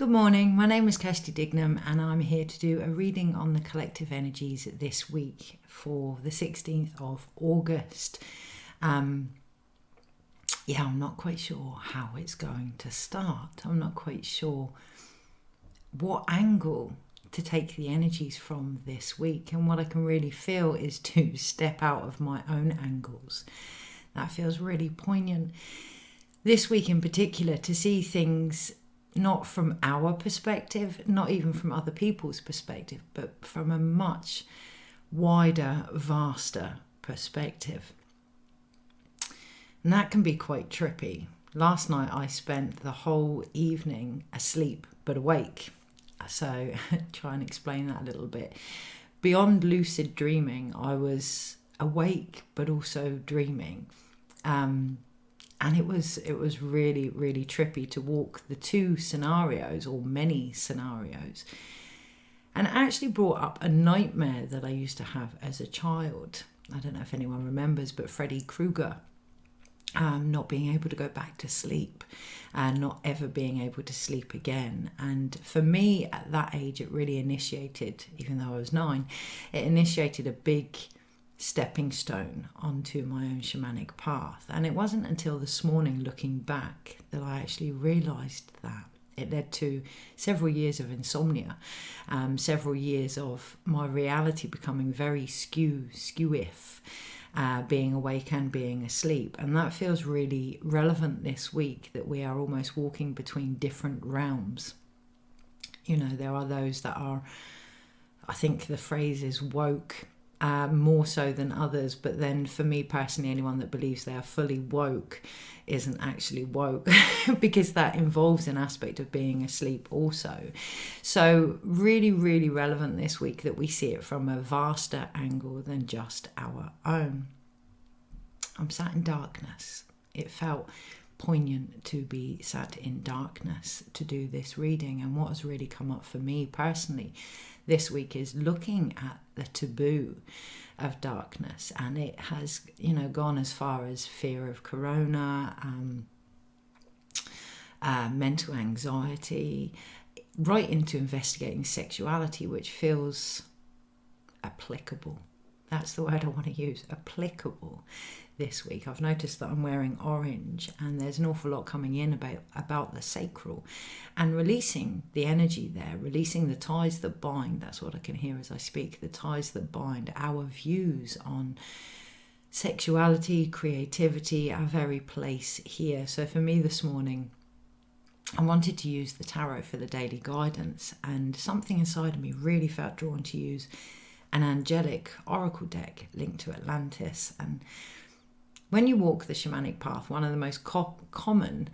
Good morning, my name is Kirsty Dignam and I'm here to do a reading on the collective energies this week for the 16th of August. I'm not quite sure how it's going to start. I'm not quite sure what angle to take the energies from this week, and what I can really feel is to step out of my own angles. That feels really poignant this week in particular, to see things not from our perspective, not even from other people's perspective, but from a much wider, vaster perspective. And that can be quite trippy. Last night I spent the whole evening asleep but awake. So try and explain that a little bit. Beyond lucid dreaming, I was awake but also dreaming. And it was really, really trippy to walk the two scenarios, or many scenarios. And it actually brought up a nightmare that I used to have as a child. I don't know if anyone remembers, but Freddy Krueger, not being able to go back to sleep and not ever being able to sleep again. And for me at that age, it really initiated, even though I was 9, it initiated a big stepping stone onto my own shamanic path. And it wasn't until this morning, looking back, that I actually realised that. It led to several years of insomnia, several years of my reality becoming very skew-if, being awake and being asleep. And that feels really relevant this week, that we are almost walking between different realms. You know, there are those that are, I think the phrase is woke, more so than others, but then for me personally, anyone that believes they are fully woke isn't actually woke because that involves an aspect of being asleep also. So really, really relevant this week that we see it from a vaster angle than just our own. I'm sat in darkness. It felt poignant to be sat in darkness to do this reading, and what has really come up for me personally this week is looking at the taboo of darkness. And it has, gone as far as fear of corona, mental anxiety, right into investigating sexuality, which feels applicable. That's the word I want to use, applicable, this week. I've noticed that I'm wearing orange, and there's an awful lot coming in about the sacral and releasing the energy there, releasing the ties that bind. That's what I can hear as I speak, the ties that bind our views on sexuality, creativity, our very place here. So for me this morning, I wanted to use the tarot for the daily guidance, and something inside of me really felt drawn to use an angelic oracle deck linked to Atlantis. And when you walk the shamanic path, one of the most common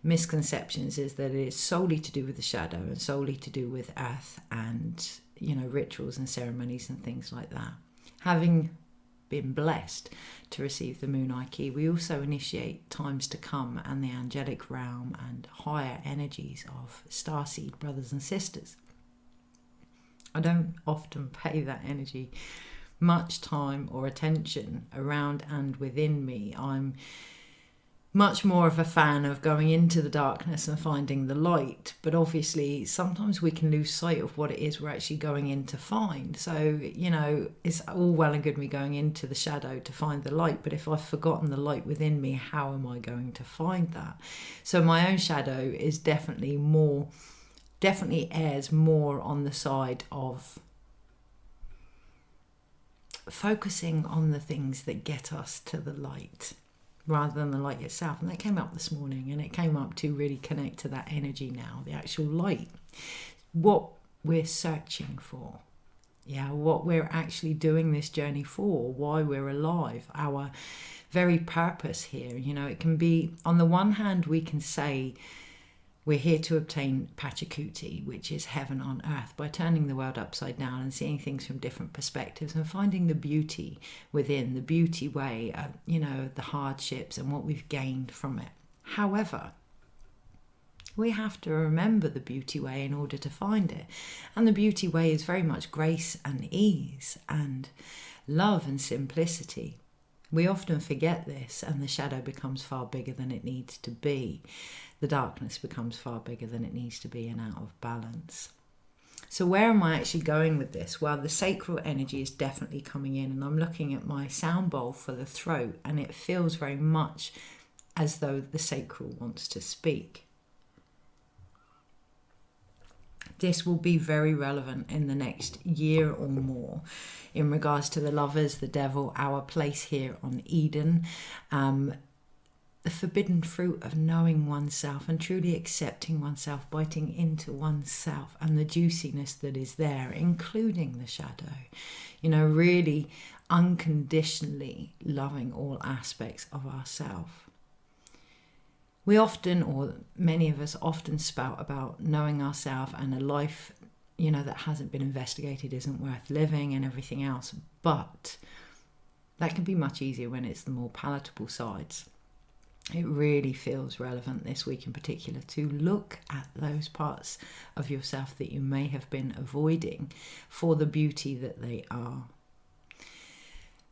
misconceptions is that it is solely to do with the shadow and solely to do with earth and, rituals and ceremonies and things like that. Having been blessed to receive the Moon Key, we also initiate times to come and the angelic realm and higher energies of starseed brothers and sisters. I don't often pay that energy much time or attention around and within me. I'm much more of a fan of going into the darkness and finding the light, but obviously sometimes we can lose sight of what it is we're actually going in to find. So, it's all well and good me going into the shadow to find the light, but if I've forgotten the light within me, how am I going to find that? So my own shadow is definitely airs more on the side of focusing on the things that get us to the light rather than the light itself. And that came up this morning, and it came up to really connect to that energy now, the actual light, what we're searching for, what we're actually doing this journey for, why we're alive, our very purpose here. It can be, on the one hand, we can say we're here to obtain Pachacuti, which is heaven on earth, by turning the world upside down and seeing things from different perspectives and finding the beauty within, the beauty way of, the hardships and what we've gained from it. However, we have to remember the beauty way in order to find it. And the beauty way is very much grace and ease and love and simplicity. We often forget this, and the shadow becomes far bigger than it needs to be. The darkness becomes far bigger than it needs to be and out of balance. So where am I actually going with this? Well, the sacral energy is definitely coming in, and I'm looking at my sound bowl for the throat, and it feels very much as though the sacral wants to speak. This will be very relevant in the next year or more in regards to the lovers, the devil, our place here on Eden, the forbidden fruit of knowing oneself and truly accepting oneself, biting into oneself, and the juiciness that is there, including the shadow. You know, really unconditionally loving all aspects of ourselves. We often, or many of us often, spout about knowing ourselves and a life, you know, that hasn't been investigated isn't worth living and everything else. But that can be much easier when it's the more palatable sides. It really feels relevant this week in particular to look at those parts of yourself that you may have been avoiding for the beauty that they are.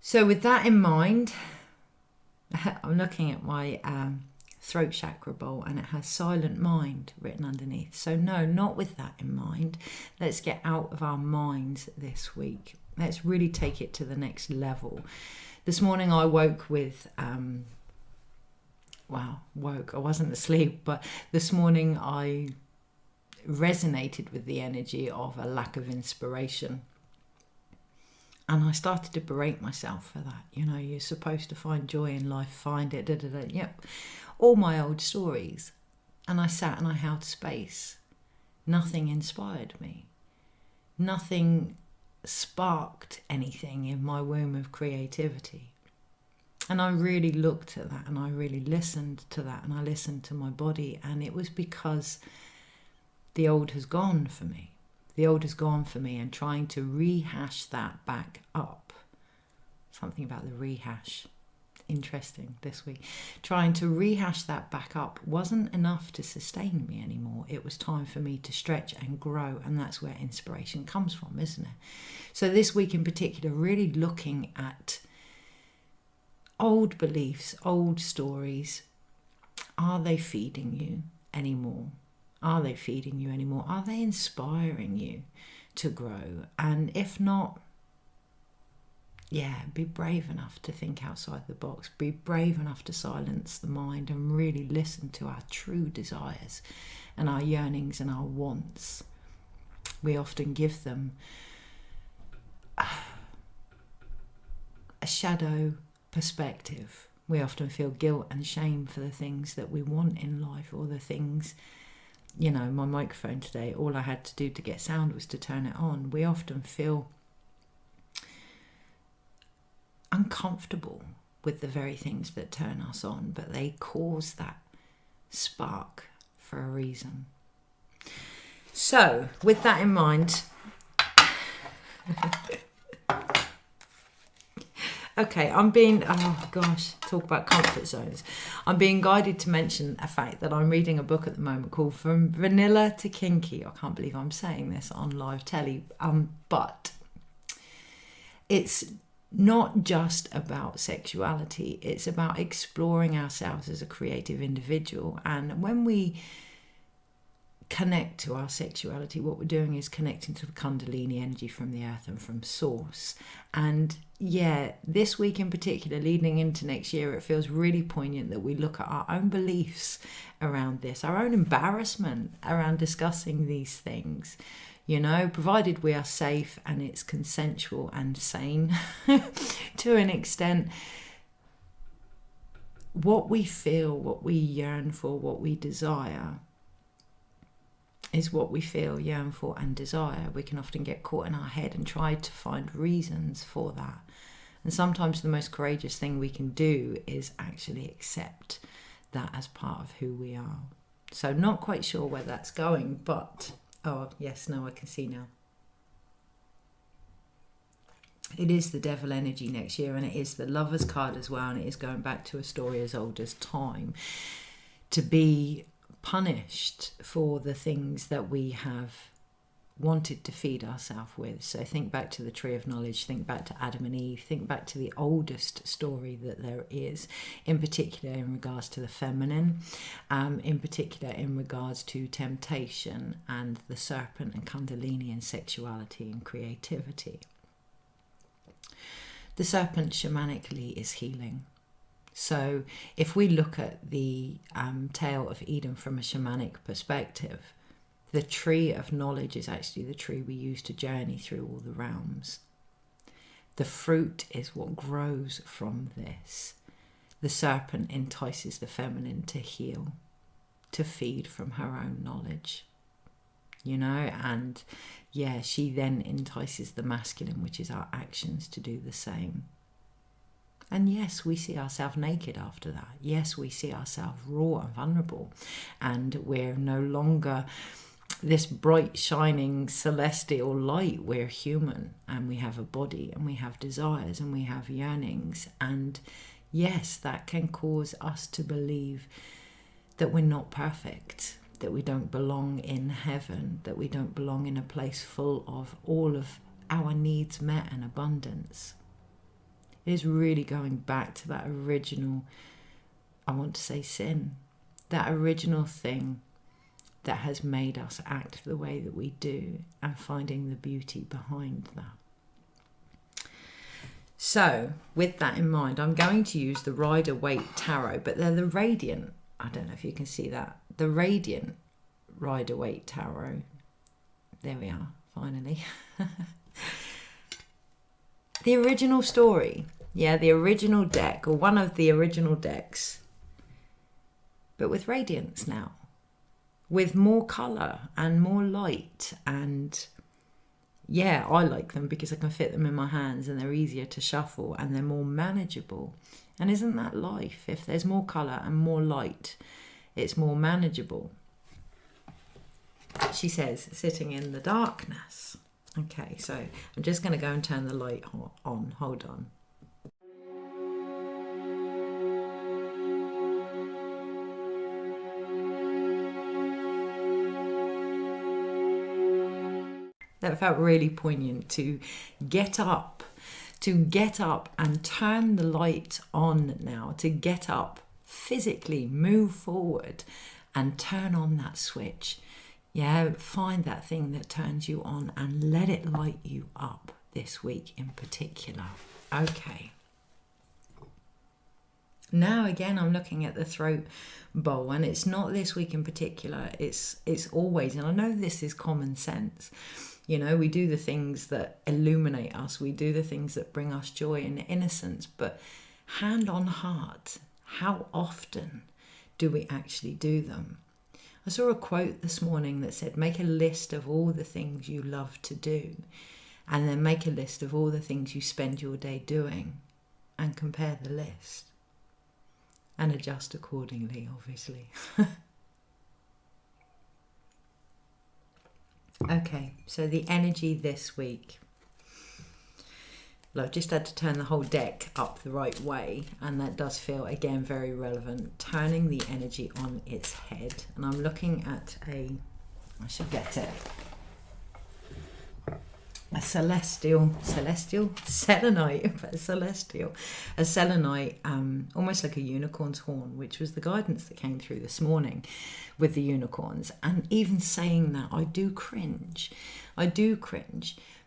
So with that in mind, I'm looking at my throat chakra bowl, and it has silent mind written underneath. So no, not with that in mind. Let's get out of our minds this week. Let's really take it to the next level. This morning I woke with I wasn't asleep, but this morning I resonated with the energy of a lack of inspiration. And I started to berate myself for that. You know, you're supposed to find joy in life, find it, Yep. All my old stories. And I sat and I held space. Nothing inspired me. Nothing sparked anything in my womb of creativity. And I really looked at that, and I really listened to that, and I listened to my body, and it was because the old has gone for me. The old has gone for me, and trying to rehash that back up. Something about the rehash. Interesting this week. Trying to rehash that back up wasn't enough to sustain me anymore. It was time for me to stretch and grow, and that's where inspiration comes from, isn't it? So this week in particular, really looking at old beliefs, old stories. Are they feeding you anymore? Are they feeding you anymore? Are they inspiring you to grow? And if not, be brave enough to think outside the box. Be brave enough to silence the mind and really listen to our true desires and our yearnings and our wants. We often give them a shadow perspective. We often feel guilt and shame for the things that we want in life, or the things, you know, my microphone today, all I had to do to get sound was to turn it on. We often feel uncomfortable with the very things that turn us on, but they cause that spark for a reason. So with that in mind, okay, talk about comfort zones. I'm being guided to mention a fact that I'm reading a book at the moment called From Vanilla to Kinky. I can't believe I'm saying this on live telly, but it's not just about sexuality. It's about exploring ourselves as a creative individual. And when we connect to our sexuality, what we're doing is connecting to the Kundalini energy from the earth and from source. And this week in particular, leading into next year, it feels really poignant that we look at our own beliefs around this, our own embarrassment around discussing these things, you know, provided we are safe and it's consensual and sane to an extent. What we feel, what we yearn for, what we desire is what we feel, yearn for and desire. We can often get caught in our head and try to find reasons for that. And sometimes the most courageous thing we can do is actually accept that as part of who we are. So not quite sure where that's going, but I can see now. It is the devil energy next year, and it is the Lovers card as well, and it is going back to a story as old as time, to be punished for the things that we have wanted to feed ourselves with. So think back to the tree of knowledge, think back to Adam and Eve, think back to the oldest story that there is, in particular in regards to the feminine, in particular in regards to temptation and the serpent and kundalini and sexuality and creativity. The serpent shamanically is healing. So if we look at the tale of Eden from a shamanic perspective, the tree of knowledge is actually the tree we use to journey through all the realms. The fruit is what grows from this. The serpent entices the feminine to heal, to feed from her own knowledge. You know, and yeah, she then entices the masculine, which is our actions, to do the same. And yes, we see ourselves naked after that. Yes, we see ourselves raw and vulnerable. And we're no longer this bright, shining, celestial light. We're human, and we have a body, and we have desires, and we have yearnings. And yes, that can cause us to believe that we're not perfect, that we don't belong in heaven, that we don't belong in a place full of all of our needs met and abundance. It is really going back to that original, I want to say sin, that original thing that has made us act the way that we do, and finding the beauty behind that. So with that in mind, I'm going to use the Rider-Waite Tarot, but they're the radiant, I don't know if you can see that, the radiant Rider-Waite Tarot. There we are, finally. The original story, yeah, the original deck, or one of the original decks, but with radiance now, with more colour and more light. And yeah, I like them because I can fit them in my hands and they're easier to shuffle and they're more manageable. And isn't that life? If there's more colour and more light, it's more manageable. She says, sitting in the darkness. Okay, so I'm just going to go and turn the light on. Hold on. That felt really poignant, to get up and turn the light on now, to get up, physically move forward and turn on that switch. Yeah, find that thing that turns you on and let it light you up this week in particular. Okay. Now again, I'm looking at the throat bowl, and it's not this week in particular. It's always, and I know this is common sense. You know, we do the things that illuminate us. We do the things that bring us joy and innocence. But hand on heart, how often do we actually do them? I saw a quote this morning that said, make a list of all the things you love to do, and then make a list of all the things you spend your day doing, and compare the list. And adjust accordingly, obviously. Okay, so the energy this week. Well, I've just had to turn the whole deck up the right way, and that does feel, again, very relevant. Turning the energy on its head. And I'm looking at a selenite, almost like a unicorn's horn, which was the guidance that came through this morning with the unicorns. And even saying that, I do cringe,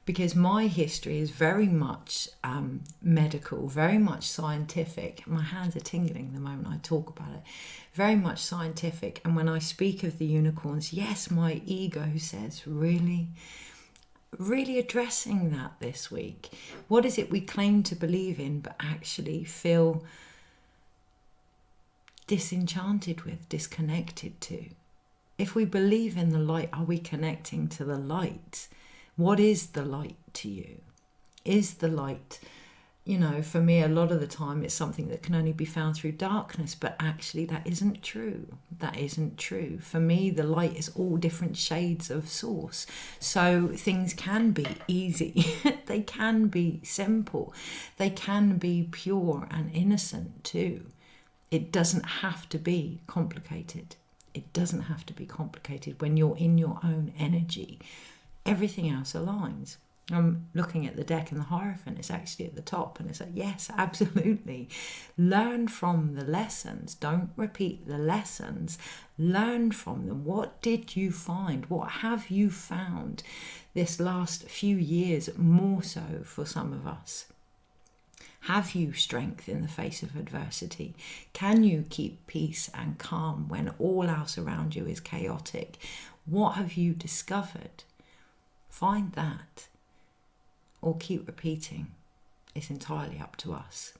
because my history is very much medical, very much scientific. My hands are tingling the moment I talk about it. Very much scientific. And when I speak of the unicorns, yes, my ego says, really addressing that this week. What is it we claim to believe in but actually feel disenchanted with, disconnected to? If we believe in the light, are we connecting to the light? What is the light to you? Is the light, you know, for me, a lot of the time it's something that can only be found through darkness, but actually that isn't true. That isn't true. For me, the light is all different shades of source. So things can be easy. They can be simple. They can be pure and innocent too. It doesn't have to be complicated. It doesn't have to be complicated when you're in your own energy. everything else aligns. I'm looking at the deck and the Hierophant is actually at the top, and it's like, yes, absolutely. Learn from the lessons. Don't repeat the lessons. Learn from them. What did you find? What have you found this last few years, more so for some of us? Have you strength in the face of adversity? Can you keep peace and calm when all else around you is chaotic? What have you discovered? Find that. Or keep repeating. It's entirely up to us.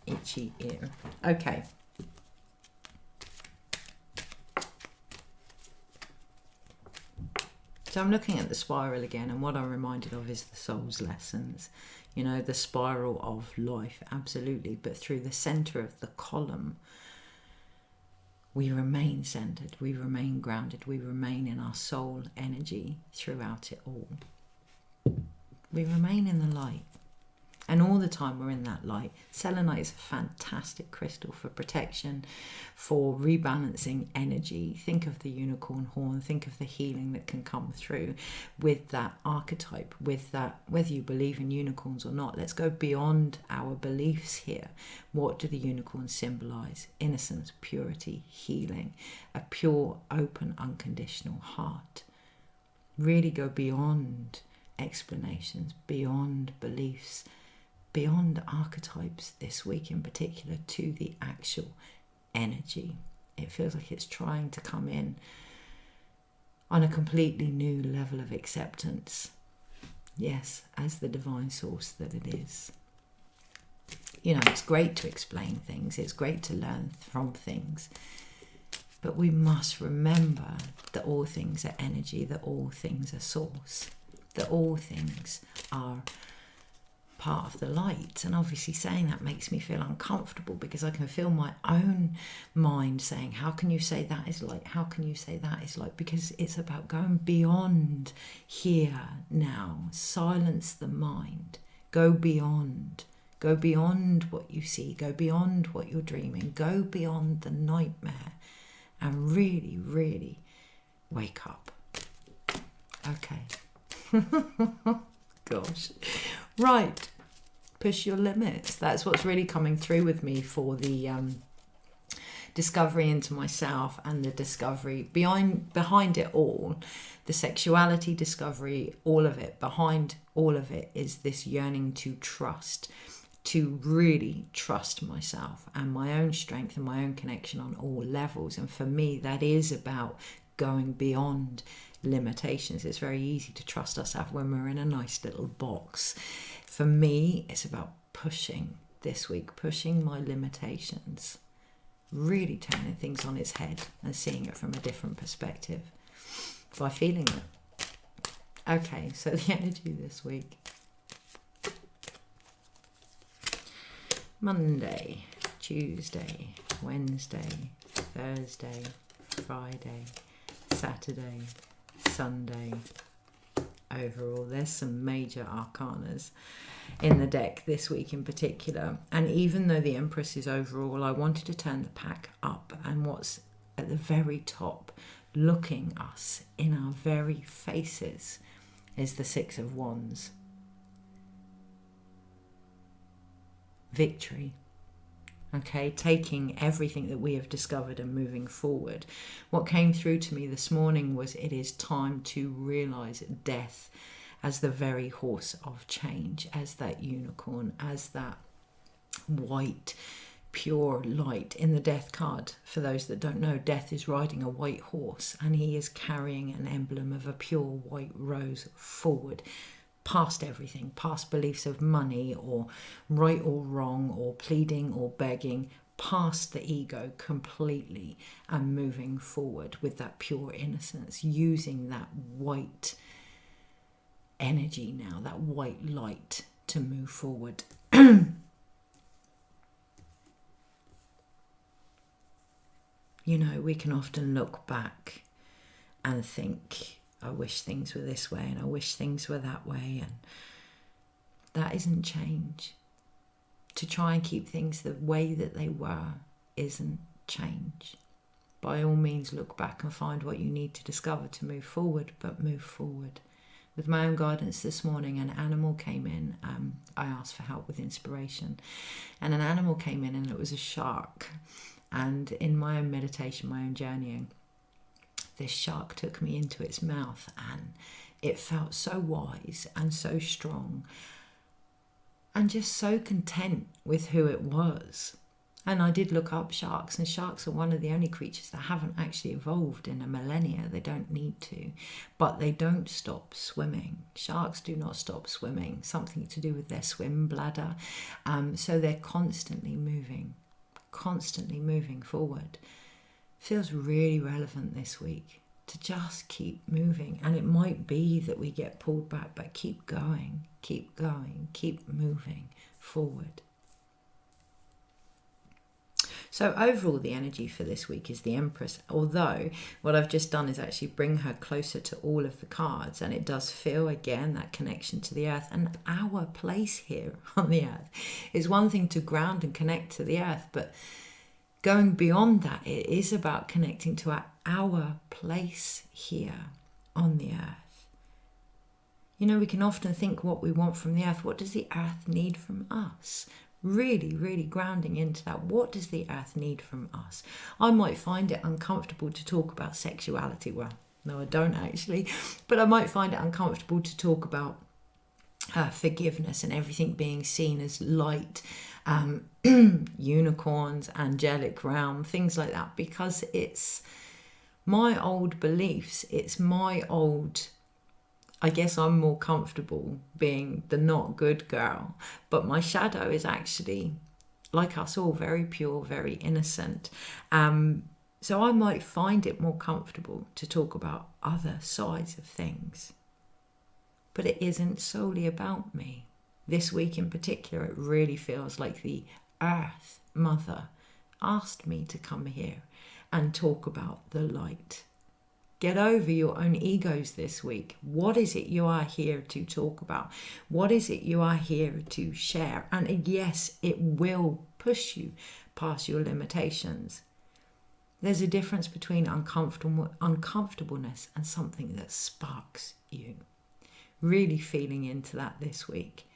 Itchy ear. Okay. So I'm looking at the spiral again, and what I'm reminded of is the soul's lessons. You know, the spiral of life, absolutely. But through the centre of the column, we remain centered, we remain grounded, we remain in our soul energy throughout it all. We remain in the light. And all the time we're in that light. Selenite is a fantastic crystal for protection, for rebalancing energy. Think of the unicorn horn, think of the healing that can come through with that archetype, with that, whether you believe in unicorns or not. Let's go beyond our beliefs here. What do the unicorns symbolize? Innocence, purity, healing, a pure, open, unconditional heart. Really go beyond explanations, beyond beliefs, beyond archetypes this week in particular, to the actual energy. It feels like it's trying to come in on a completely new level of acceptance. Yes, as the divine source that it is. You know, it's great to explain things, it's great to learn from things, but we must remember that all things are energy, that all things are source, that all things are part of the light. And obviously saying that makes me feel uncomfortable, because I can feel my own mind saying, how can you say that is light? How can you say that is light? Because it's about going beyond here now. Silence the mind. Go beyond. Go beyond what you see. Go beyond what you're dreaming. Go beyond the nightmare and really, really wake up. Okay. Gosh. Right. Push your limits. That's what's really coming through with me for the discovery into myself, and the discovery behind it all, the sexuality discovery, all of it. Behind all of it is this yearning to trust, to really trust myself and my own strength and my own connection on all levels. And for me, that is about going beyond limitations. It's very easy to trust ourselves when we're in a nice little box. For me, it's about pushing this week, pushing my limitations, really turning things on its head and seeing it from a different perspective by feeling it. Okay, so the energy this week. Monday, Tuesday, Wednesday, Thursday, Friday, Saturday, Sunday. Overall, there's some major arcanas in the deck this week in particular. And even though the Empress is overall, I wanted to turn the pack up, and what's at the very top, looking us in our very faces, is the Six of Wands. Victory. Okay, taking everything that we have discovered and moving forward. What came through to me this morning was, it is time to realise death as the very horse of change, as that unicorn, as that white, pure light. In the death card, for those that don't know, death is riding a white horse, and he is carrying an emblem of a pure white rose forward, past everything, past beliefs of money or right or wrong or pleading or begging, past the ego completely, and moving forward with that pure innocence, using that white energy now, that white light, to move forward. You know, we can often look back and think, I wish things were this way and I wish things were that way, and that isn't change. To try and keep things the way that they were isn't change. by all means look back and find what you need to discover to move forward, but move forward. With my own guidance this morning, an animal came in. I asked for help with inspiration, and an animal came in, and it was a shark. And in my own meditation, my own journeying, this shark took me into its mouth, and it felt so wise and so strong and just so content with who it was. And I did look up sharks, and sharks are one of the only creatures that haven't actually evolved in a millennia. They don't need to, but they don't stop swimming. Sharks do not stop swimming, something to do with their swim bladder. So they're constantly moving forward. Feels really relevant this week to just keep moving. And it might be that we get pulled back, but keep going, keep moving forward. So overall, the energy for this week is the Empress, although what I've just done is actually bring her closer to all of the cards, and it does feel, again, that connection to the earth. And our place here on the earth is one thing to ground and connect to the earth, but going beyond that, it is about connecting to our place here on the earth. You know, we can often think what we want from the earth. What does the earth need from us? Really, really grounding into that. What does the earth need from us? I might find it uncomfortable to talk about sexuality. Well, no, I don't actually. But I might find it uncomfortable to talk about forgiveness and everything being seen as light, unicorns, angelic realm, things like that, because it's my old beliefs. It's my old... I guess I'm more comfortable being the not good girl, but my shadow is actually, like us all, very pure, very innocent. So I might find it more comfortable to talk about other sides of things. But it isn't solely about me. This week in particular, it really feels like the Earth Mother asked me to come here and talk about the light. Get over your own egos this week. What is it you are here to talk about? What is it you are here to share? And yes, it will push you past your limitations. There's a difference between uncomfortableness and something that sparks you. Really feeling into that this week.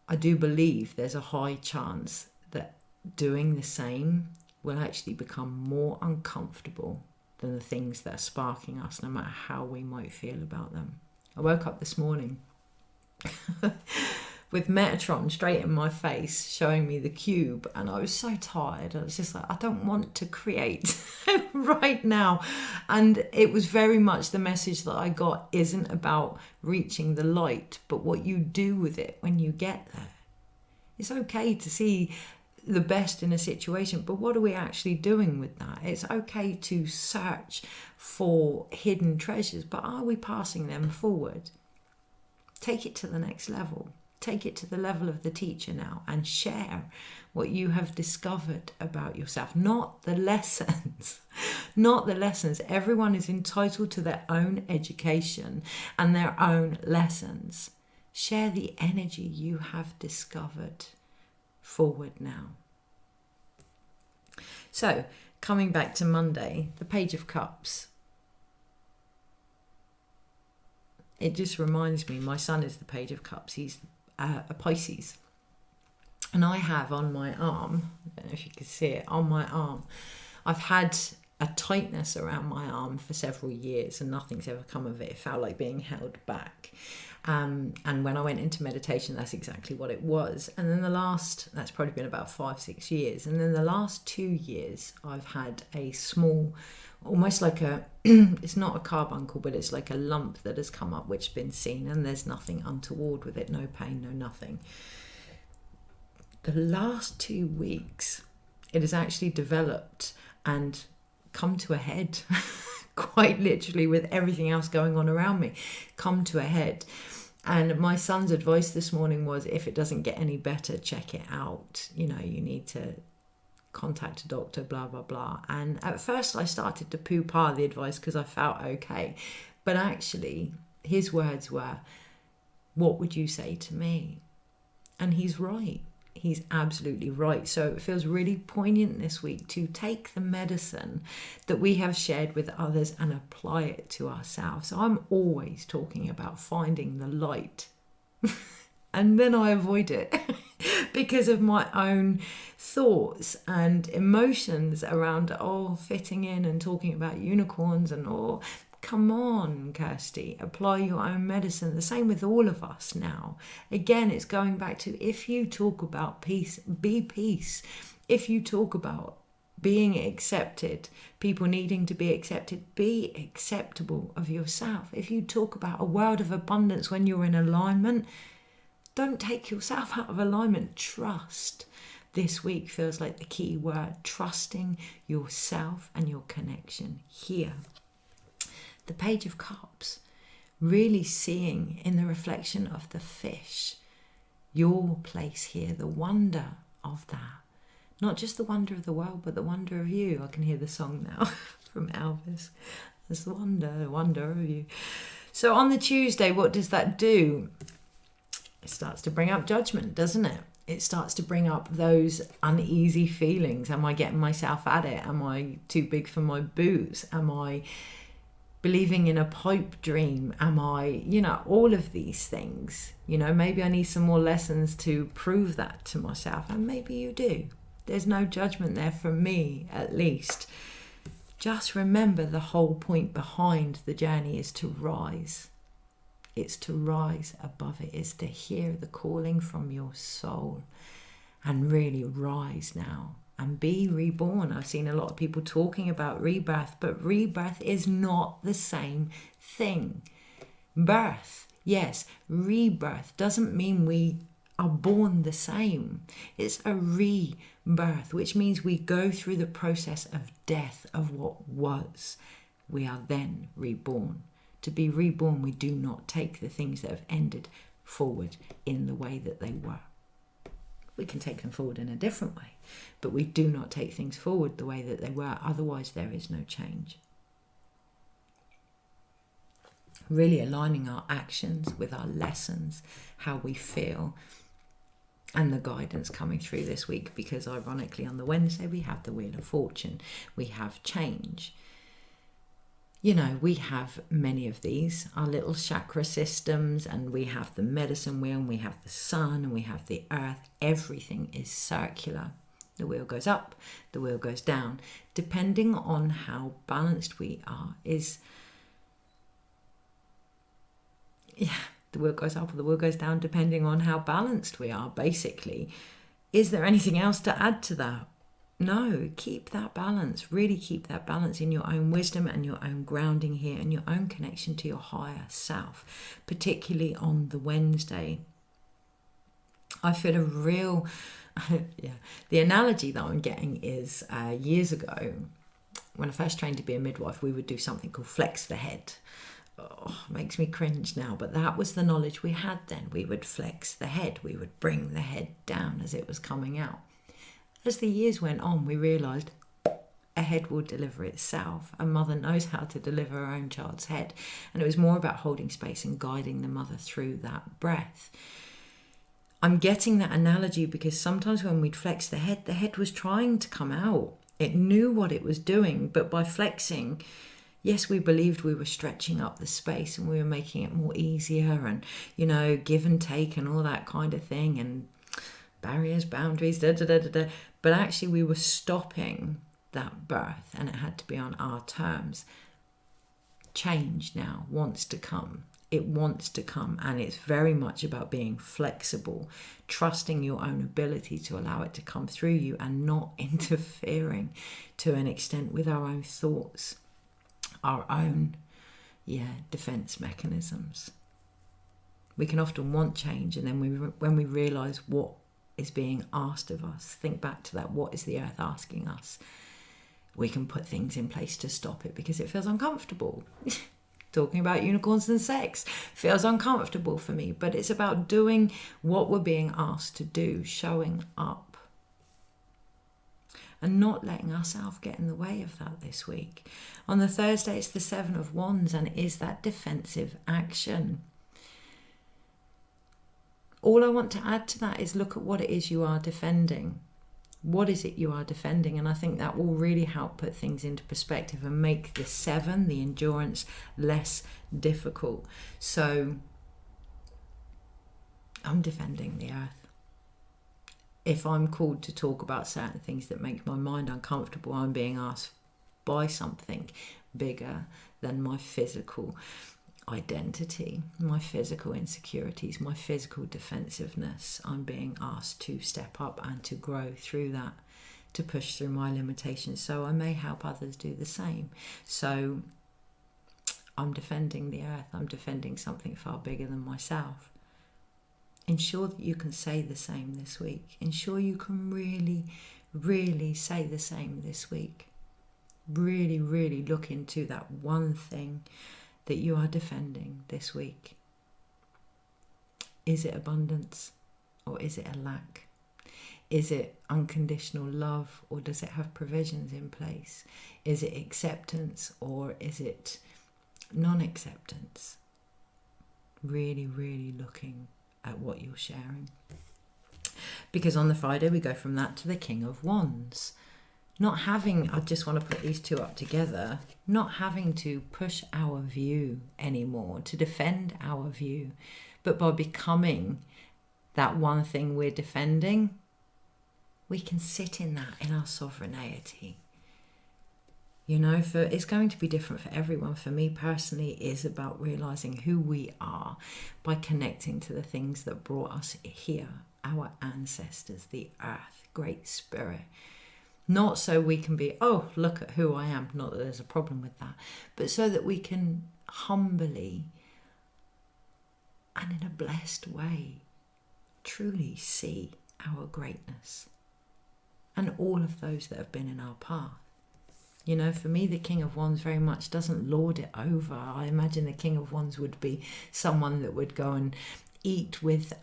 I do believe there's a high chance that doing the same will actually become more uncomfortable than the things that are sparking us, no matter how we might feel about them. I woke up this morning with Metatron straight in my face showing me the cube, and I was so tired. I was just like, I don't want to create right now. And it was very much the message that I got isn't about reaching the light, but what you do with it when you get there. It's okay to see the best in a situation, but what are we actually doing with that? It's okay to search for hidden treasures, but are we passing them forward? Take it to the next level. Take it to the level of the teacher now and share what you have discovered about yourself, not the lessons. Not the lessons. Everyone is entitled to their own education and their own lessons. Share the energy you have discovered forward now. So, coming back to Monday, the Page of Cups. It just reminds me, my son is the Page of Cups. He's a Pisces. And I have on my arm, I don't know if you can see it, on my arm, I've had a tightness around my arm for several years and nothing's ever come of it. It felt like being held back. And when I went into meditation, that's exactly what it was. And then that's probably been about 5-6 years. And then the last 2 years, I've had a small, almost like it's not a carbuncle, but it's like a lump that has come up, which has been seen, and there's nothing untoward with it, no pain, no nothing. The last 2 weeks, it has actually developed and come to a head, quite literally, with everything else going on around me, come to a head. And my son's advice this morning was, if it doesn't get any better, check it out. You know, you need to contact a doctor, blah, blah, blah. And at first I started to poo-pah the advice because I felt okay. But actually, his words were, what would you say to me? And he's right. He's absolutely right. So it feels really poignant this week to take the medicine that we have shared with others and apply it to ourselves. So I'm always talking about finding the light. And then I avoid it because of my own thoughts and emotions around, fitting in and talking about unicorns and come on, Kirsty, apply your own medicine. The same with all of us now. Again, it's going back to, if you talk about peace, be peace. If you talk about being accepted, people needing to be accepted, be acceptable of yourself. If you talk about a world of abundance when you're in alignment, don't take yourself out of alignment. Trust. This week feels like the key word, trusting yourself and your connection here. The Page of Cups, really seeing in the reflection of the fish your place here, the wonder of that. Not just the wonder of the world, but the wonder of you. I can hear the song now from Elvis. There's the wonder of you. So on the Tuesday, what does that do? It starts to bring up judgment, doesn't it? It starts to bring up those uneasy feelings. Am I getting myself at it? Am I too big for my boots? Am I believing in a pipe dream? Am I, all of these things. Maybe I need some more lessons to prove that to myself. And maybe you do. There's no judgment there from me, at least. Just remember the whole point behind the journey is to rise. It's to rise above it. It's to hear the calling from your soul and really rise now and be reborn. I've seen a lot of people talking about rebirth, but rebirth is not the same thing. Birth, yes, rebirth doesn't mean we are born the same. It's a rebirth, which means we go through the process of death of what was. We are then reborn. To be reborn, we do not take the things that have ended forward in the way that they were. We can take them forward in a different way, but we do not take things forward the way that they were. Otherwise, there is no change. Really aligning our actions with our lessons, how we feel, and the guidance coming through this week, because ironically on the Wednesday we have the Wheel of Fortune, we have change. We have many of these, our little chakra systems, and we have the medicine wheel, and we have the sun, and we have the earth. Everything is circular. The wheel goes up, the wheel goes down. Depending on how balanced we are the wheel goes up or the wheel goes down depending on how balanced we are, basically. Is there anything else to add to that? No, keep that balance. Really keep that balance in your own wisdom and your own grounding here and your own connection to your higher self, particularly on the Wednesday. I feel a real, the analogy that I'm getting is years ago, when I first trained to be a midwife, we would do something called flex the head. Makes me cringe now, but that was the knowledge we had then. We would flex the head. We would bring the head down as it was coming out. As the years went on, we realised a head will deliver itself. A mother knows how to deliver her own child's head. And it was more about holding space and guiding the mother through that breath. I'm getting that analogy because sometimes when we'd flex the head was trying to come out. It knew what it was doing, but by flexing, yes, we believed we were stretching up the space and we were making it more easier and, give and take and all that kind of thing and barriers, boundaries, But actually we were stopping that birth and it had to be on our terms. Change now wants to come. It wants to come, and it's very much about being flexible, trusting your own ability to allow it to come through you and not interfering to an extent with our own thoughts, our own defense mechanisms. We can often want change, and then when we realize what is being asked of us, think back to that, what is the earth asking us? We can put things in place to stop it because it feels uncomfortable. Talking about unicorns and sex feels uncomfortable for me, but it's about doing what we're being asked to do, showing up, and not letting ourselves get in the way of that this week. On the Thursday, it's the Seven of Wands, and it is that defensive action. All I want to add to that is look at what it is you are defending. What is it you are defending? And I think that will really help put things into perspective and make the 7, the endurance, less difficult. So I'm defending the earth. If I'm called to talk about certain things that make my mind uncomfortable, I'm being asked by something bigger than my physical identity, my physical insecurities, my physical defensiveness. I'm being asked to step up and to grow through that, to push through my limitations, so I may help others do the same. So I'm defending the earth. I'm defending something far bigger than myself. Ensure that you can say the same this week. Ensure you can really, really say the same this week. Really, really look into that one thing that you are defending this week. Is it abundance or is it a lack? Is it unconditional love or does it have provisions in place? Is it acceptance or is it non-acceptance? Really, really looking at what you're sharing. Because on the Friday we go from that to the King of Wands. Not having, I just want to put these two up together, not having to push our view anymore, to defend our view, but by becoming that one thing we're defending, we can sit in that, in our sovereignty. You know, it's going to be different for everyone. For me personally, it is about realizing who we are by connecting to the things that brought us here, our ancestors, the earth, Great Spirit. Not so we can be, oh, look at who I am. Not that there's a problem with that, but so that we can humbly and in a blessed way truly see our greatness and all of those that have been in our path. You know, for me, the King of Wands very much doesn't lord it over. I imagine the King of Wands would be someone that would go and eat with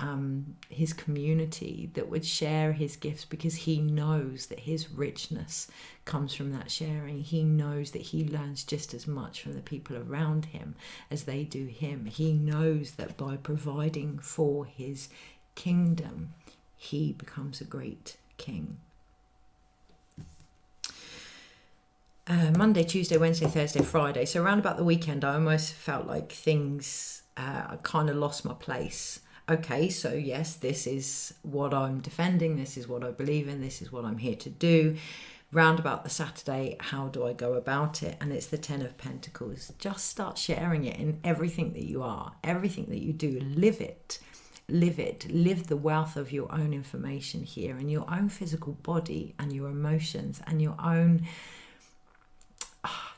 his community, that would share his gifts, because he knows that his richness comes from that sharing. He knows that he learns just as much from the people around him as they do him. He knows that by providing for his kingdom, he becomes a great king. Monday, Tuesday, Wednesday, Thursday, Friday. So around about the weekend, I almost felt like things, I kind of lost my place. Okay, so yes, this is what I'm defending. This is what I believe in. This is what I'm here to do. Round about the Saturday, how do I go about it? And it's the 10 of Pentacles. Just start sharing it in everything that you are, everything that you do. Live it. Live it. Live the wealth of your own information here and your own physical body and your emotions and your own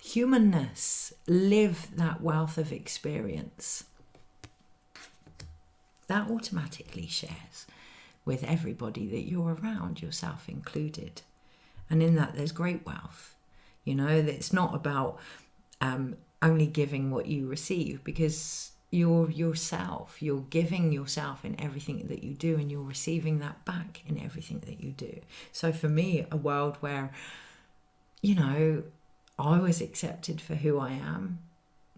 humanness. Live that wealth of experience. That automatically shares with everybody that you're around, yourself included. And in that there's great wealth. You know, it's not about only giving what you receive, because you're yourself. You're giving yourself in everything that you do, and you're receiving that back in everything that you do. So for me, a world where, you know, I was accepted for who I am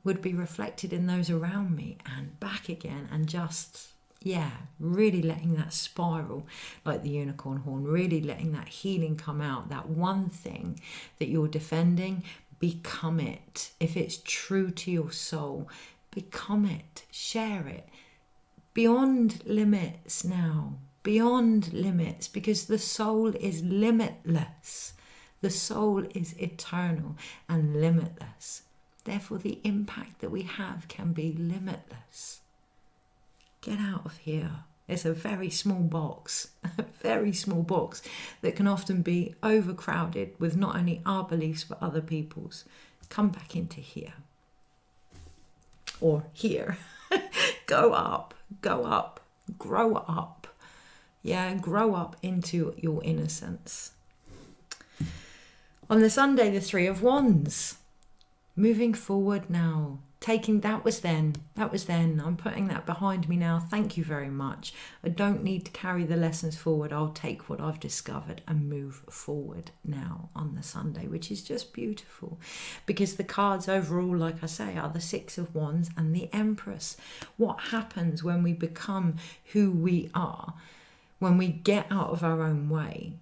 would be reflected in those around me and back again, and just, yeah, really letting that spiral like the unicorn horn, really letting that healing come out. That one thing that you're defending, become it. If it's true to your soul, become it, share it. Beyond limits now, beyond limits, because the soul is limitless. The soul is eternal and limitless. Therefore, the impact that we have can be limitless. Get out of here. It's a very small box, a very small box that can often be overcrowded with not only our beliefs but other people's. Come back into here. Or here. Go up, grow up. Yeah, grow up into your innocence. On the Sunday, the 3 of Wands. Moving forward now That was then. I'm putting that behind me now. Thank you very much. I don't need to carry the lessons forward. I'll take what I've discovered and move forward now on the Sunday, which is just beautiful, because the cards overall, like I say, are the Six of Wands and the Empress. What happens when we become who we are, when we get out of our own way?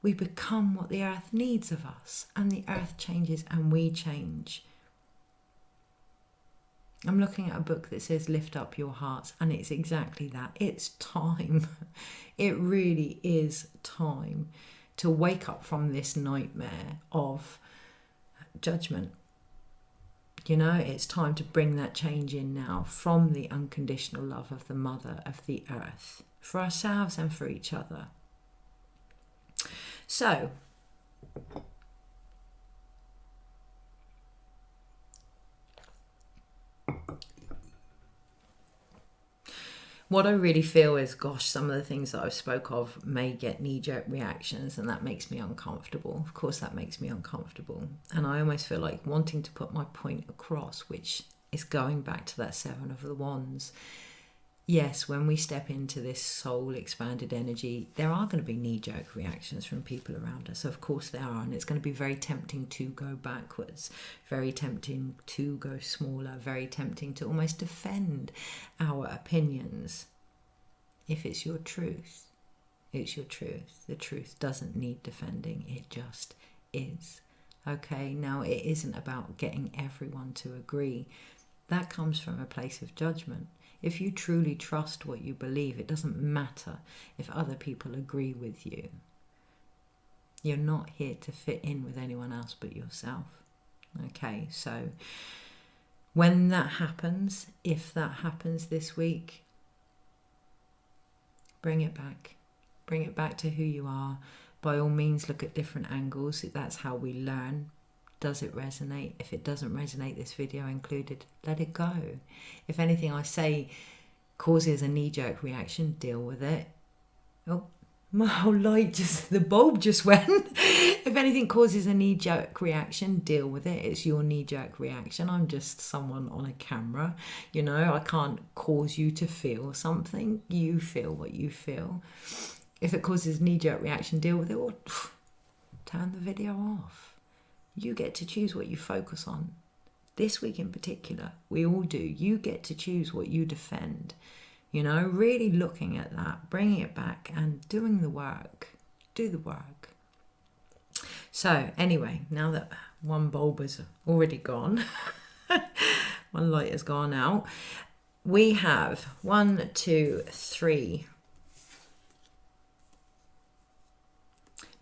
We become what the earth needs of us, and the earth changes and we change. I'm looking at a book that says lift up your hearts, and it's exactly that. It's time. It really is time to wake up from this nightmare of judgment. You know, it's time to bring that change in now from the unconditional love of the mother of the earth, for ourselves and for each other. So, what I really feel is, gosh, some of the things that I've spoke of may get knee-jerk reactions, and that makes me uncomfortable. Of course, that makes me uncomfortable. And I almost feel like wanting to put my point across, which is going back to that Seven of the Wands. Yes, when we step into this soul expanded energy, there are going to be knee-jerk reactions from people around us. Of course there are, and it's going to be very tempting to go backwards, very tempting to go smaller, very tempting to almost defend our opinions. If it's your truth, it's your truth. The truth doesn't need defending, it just is. Okay, now it isn't about getting everyone to agree. That comes from a place of judgment. If you truly trust what you believe, it doesn't matter if other people agree with you. You're not here to fit in with anyone else but yourself. Okay, so when that happens, if that happens this week, bring it back. Bring it back to who you are. By all means, look at different angles. That's how we learn. Does it resonate? If it doesn't resonate, this video included, let it go. If anything I say causes a knee-jerk reaction, deal with it. Oh, my whole light the bulb just went. If anything causes a knee-jerk reaction, deal with it. It's your knee-jerk reaction. I'm just someone on a camera. You know, I can't cause you to feel something. You feel what you feel. If it causes knee-jerk reaction, deal with it, or turn the video off. You get to choose what you focus on. This week in particular, we all do. You get to choose what you defend. You know, really looking at that, bringing it back and doing the work. Do the work. So anyway, now that one bulb is already gone, one light has gone out, we have 1, 2, 3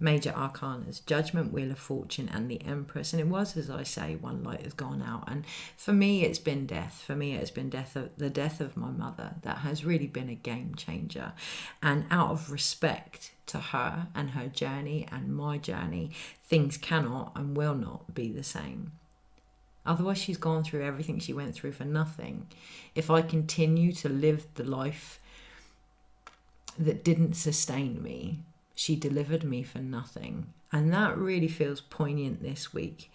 major arcanas: Judgment, Wheel of Fortune, and the Empress. And it was, as I say, one light has gone out. And for me, it's been death. For me, it's been the death of my mother. That has really been a game changer. And out of respect to her and her journey and my journey, things cannot and will not be the same. Otherwise, she's gone through everything she went through for nothing. If I continue to live the life that didn't sustain me, she delivered me for nothing. And that really feels poignant this week.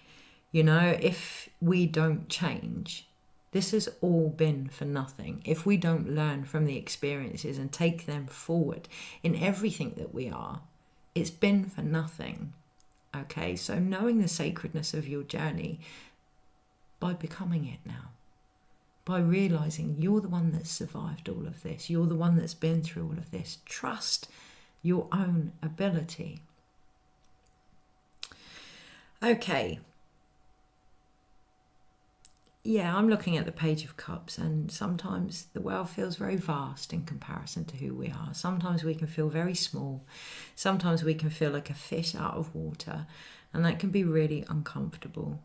You know, if we don't change, this has all been for nothing. If we don't learn from the experiences and take them forward in everything that we are, it's been for nothing. Okay, so knowing the sacredness of your journey by becoming it now, by realizing you're the one that's survived all of this, you're the one that's been through all of this. Trust your own ability. Okay. Yeah, I'm looking at the Page of Cups, and sometimes the world feels very vast in comparison to who we are. Sometimes we can feel very small. Sometimes we can feel like a fish out of water, and that can be really uncomfortable.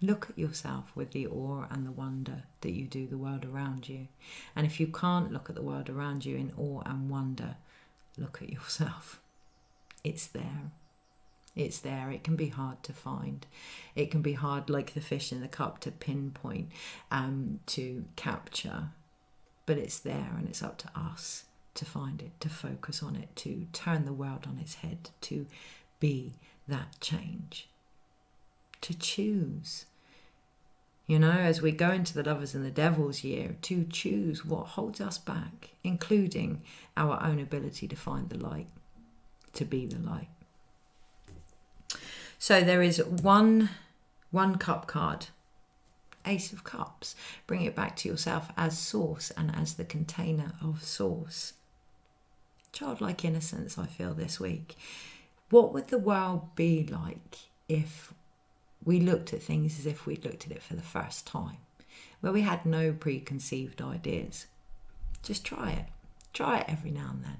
Look at yourself with the awe and the wonder that you do the world around you. And if you can't look at the world around you in awe and wonder, look at yourself. It's there. It's there. It can be hard to find. It can be hard, like the fish in the cup, to pinpoint, to capture. But it's there, and it's up to us to find it, to focus on it, to turn the world on its head, to be that change. to choose. You know, as we go into the Lovers and the Devils year, to choose what holds us back, including our own ability to find the light, to be the light. So there is one cup card, Ace of Cups. Bring it back to yourself as source and as the container of source. Childlike innocence, I feel this week. What would the world be like if we looked at things as if we looked at it for the first time, where we had no preconceived ideas? Just try it. Try it every now and then.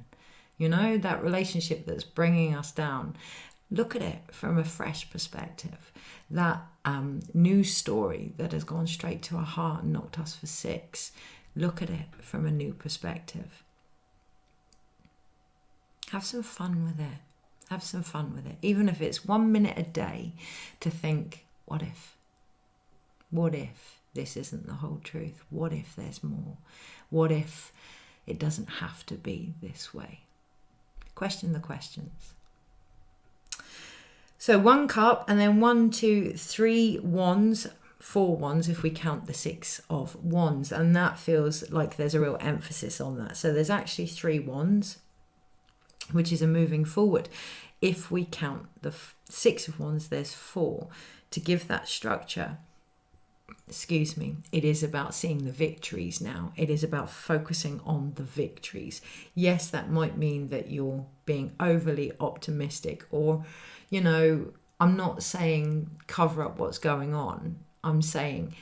You know, that relationship that's bringing us down, look at it from a fresh perspective. That news story that has gone straight to our heart and knocked us for six, look at it from a new perspective. Have some fun with it. Have some fun with it. Even if it's 1 minute a day to think, what if? What if this isn't the whole truth? What if there's more? What if it doesn't have to be this way? Question the questions. So 1 cup, and then 1, 2, 3 wands, 4 wands if we count the 6 of wands. And that feels like there's a real emphasis on that. So there's actually 3 wands, which is a moving forward. If we count the 6 of wands, there's 4. To give that structure, it is about seeing the victories now. It is about focusing on the victories. Yes, that might mean that you're being overly optimistic, or, you know, I'm not saying cover up what's going on. I'm saying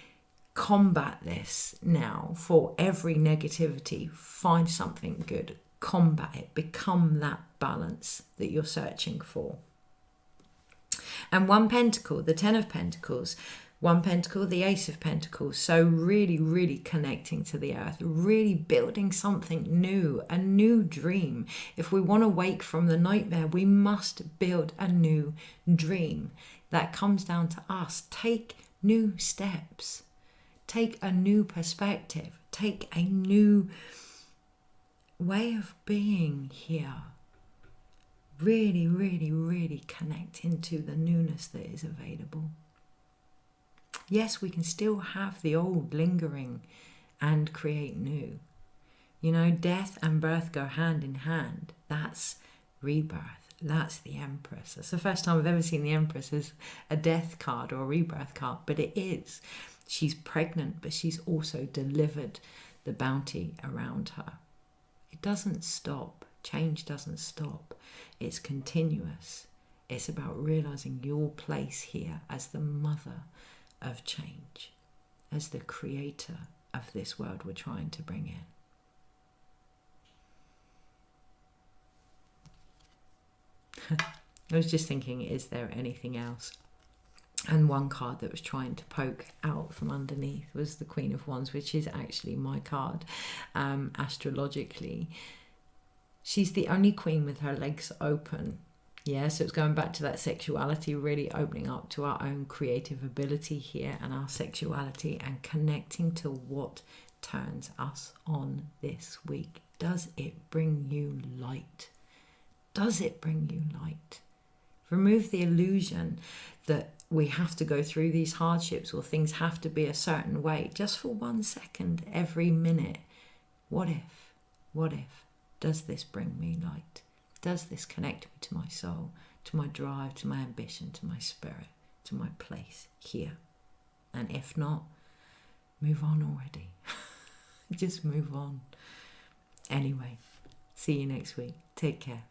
combat this now. For every negativity, find something good. Combat it. Become that balance that you're searching for. And 1 pentacle, the 10 of pentacles, 1 pentacle, the Ace of Pentacles. So really, really connecting to the earth, really building something new, a new dream. If we want to wake from the nightmare, we must build a new dream. That comes down to us. Take new steps. Take a new perspective. Take a new way of being here. Really, really, really connect into the newness that is available. Yes, we can still have the old lingering and create new. You know, death and birth go hand in hand. That's rebirth. That's the Empress. That's the first time I've ever seen the Empress as a death card or a rebirth card, but it is. She's pregnant, but she's also delivered the bounty around her. It doesn't stop. Change doesn't stop. It's continuous. It's about realizing your place here as the mother of change, as the creator of this world we're trying to bring in. I was just thinking, is there anything else? And 1 card that was trying to poke out from underneath was the Queen of Wands, which is actually my card. Astrologically, she's the only queen with her legs open. Yeah, so it's going back to that sexuality, really opening up to our own creative ability here and our sexuality, and connecting to what turns us on this week. Does it bring you light? Does it bring you light? Remove the illusion that we have to go through these hardships or things have to be a certain way. Just for 1 second every minute. What if? What if? Does this bring me light? Does this connect me to my soul, to my drive, to my ambition, to my spirit, to my place here? And if not, move on already. Just move on. Anyway, see you next week. Take care.